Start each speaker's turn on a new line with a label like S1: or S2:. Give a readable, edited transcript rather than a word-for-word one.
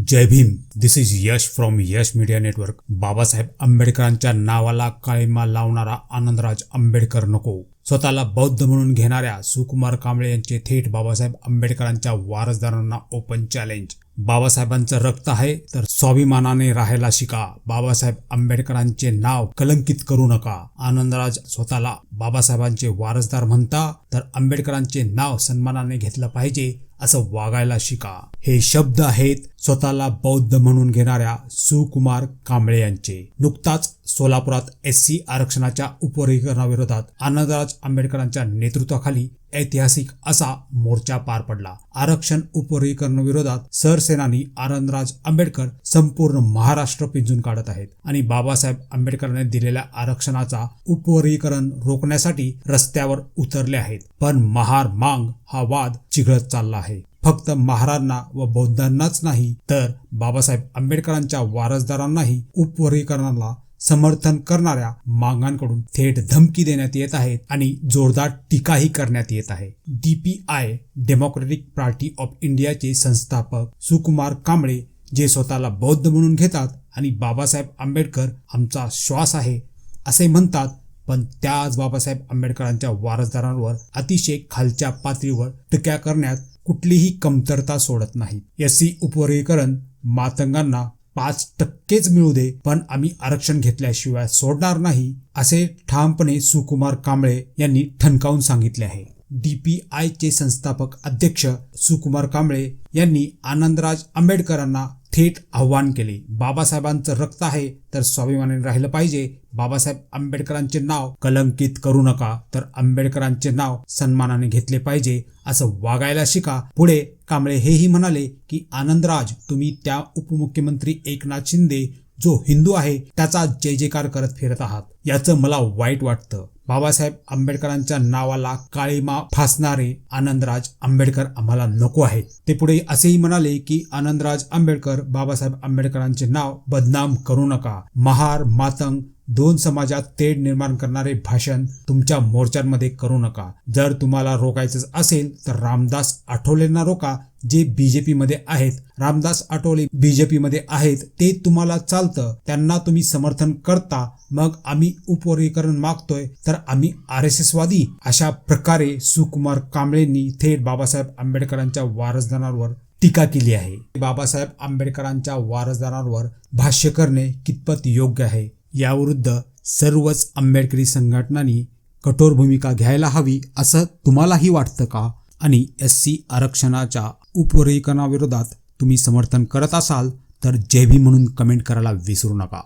S1: Jai Bhim. This is Yash from Yash media network. Babasaheb आंबेडकरांच्या नावाला काळीमा लावणारा आनंदराज आंबेडकर नको. स्वतःला बौद्ध म्हणून घेणाऱ्या सुकुमार कांबळे यांचे थेट बाबासाहेब आंबेडकरांच्या वारसदारांना ओपन चॅलेंज. बाबासाहेबांचं रक्त आहे तर स्वाभिमानाने राहायला शिका. बाबासाहेब आंबेडकरांचे नाव कलंकित करू नका. आनंदराज स्वतःला बाबासाहेबांचे वारसदार म्हणता तर आंबेडकरांचे नाव सन्मानाने घेतलं पाहिजे असं वागायला शिका. हे शब्द आहेत स्वतःला बौद्ध म्हणून घेणाऱ्या सुकुमार कांबळे यांचे. नुकताच सोलापुरात SC आरक्षणाच्या उपवर्गीकरणाविरोधात आनंदराज आंबेडकरांच्या नेतृत्वाखाली ऐतिहासिक असा मोर्चा पार पडला. आरक्षण उपवर्गीकरणाविरोधात सरसेनानी आनंदराज आंबेडकर संपूर्ण महाराष्ट्र पिंजून काढत आहेत आणि बाबासाहेब आंबेडकरांनी दिलेल्या आरक्षणाचा उपवर्गीकरण रोखण्यासाठी रस्त्यावर उतरले आहेत. पण महार मांग हा वाद चिघळत चालला आहे. फक्त महारांना व बौद्धांनाच नाही तर बाबासाहेब आंबेडकरांच्या वारसदारांनाही उपवर्गीकरणाला समर्थन करणाऱ्या मागांकडून थेट धमकी देण्यात येत आहेत आणि जोरदार टीकाही करण्यात येत आहे. DPI डेमोक्रेटिक पार्टी ऑफ इंडियाचे संस्थापक सुकुमार कांबळे जे स्वतःला बौद्ध म्हणून घेतात आणि बाबासाहेब आंबेडकर आमचा श्वास आहे असे म्हणतात, पण त्याच बाबासाहेब आंबेडकरांच्या वारसदारांवर अतिशय खालच्या पातळीवर टीका करण्यात कुठलीही कमतरता सोडत नाहीत. SC उपवर्गीकरण मातंगांना 5% मिळू दे, पण आम्ही आरक्षण घेतल्याशिवाय सोडणार नाही असे ठामपणे सुकुमार कांबळे यांनी ठणकावून सांगितले आहे. DPI चे संस्थापक अध्यक्ष सुकुमार कांबळे यांनी आनंदराज आंबेडकरांना थेट आव्हान केले. बाबासाहेबांचं रक्त आहे तर स्वाभिमानाने राहिलं पाहिजे. बाबासाहेब आंबेडकरांचे नाव कलंकित करू नका तर आंबेडकरांचे नाव सन्मानाने घेतले पाहिजे असं वागायला शिका. पुढे कांबळे हेही म्हणाले की आनंदराज, तुम्ही त्या उपमुख्यमंत्री एकनाथ शिंदे जो हिंदू आहे त्याचा जय जयकार करत फिरत आहात. याचं मला वाईट वाटतं. बाबासाहेब आंबेडकरांच्या नावाला काळीमा फासणारे आनंदराज आंबेडकर आम्हाला नको आहेत. ते पुढे असेही म्हणाले की आनंदराज आंबेडकर, बाबासाहेब आंबेडकरांचे नाव बदनाम करू नका. महार मातंग दोन समाजात तेढ निर्माण करणारे भाषण तुमच्या मोर्चांमध्ये करू नका. जर तुम्हाला रोखायचं असेल तर रामदास आठवलेंना रोका जे BJP मध्ये आहेत. रामदास आठवले BJP मध्ये आहेत ते तुम्हाला चालतं, त्यांना तुम्ही समर्थन करता. मग आम्ही उपवर्गीकरण मागतोय तर आम्ही RSS वादी. अशा प्रकारे सुकुमार कांबळेंनी थेट बाबासाहेब आंबेडकरांच्या वारसदारांवर टीका केली आहे. बाबासाहेब आंबेडकरांच्या वारसदारांवर भाष्य करणे कितपत योग्य आहे याविरुद्ध सर्वच आंबेडकरी संघटनांनी कठोर भूमिका घ्यायला हवी असं तुम्हालाही वाटतं का? आणि SC आरक्षणाच्या उपवर्गीकरणाविरोधात तुम्ही समर्थन करत असाल तर जय भीम म्हणून कमेंट करायला विसरू नका.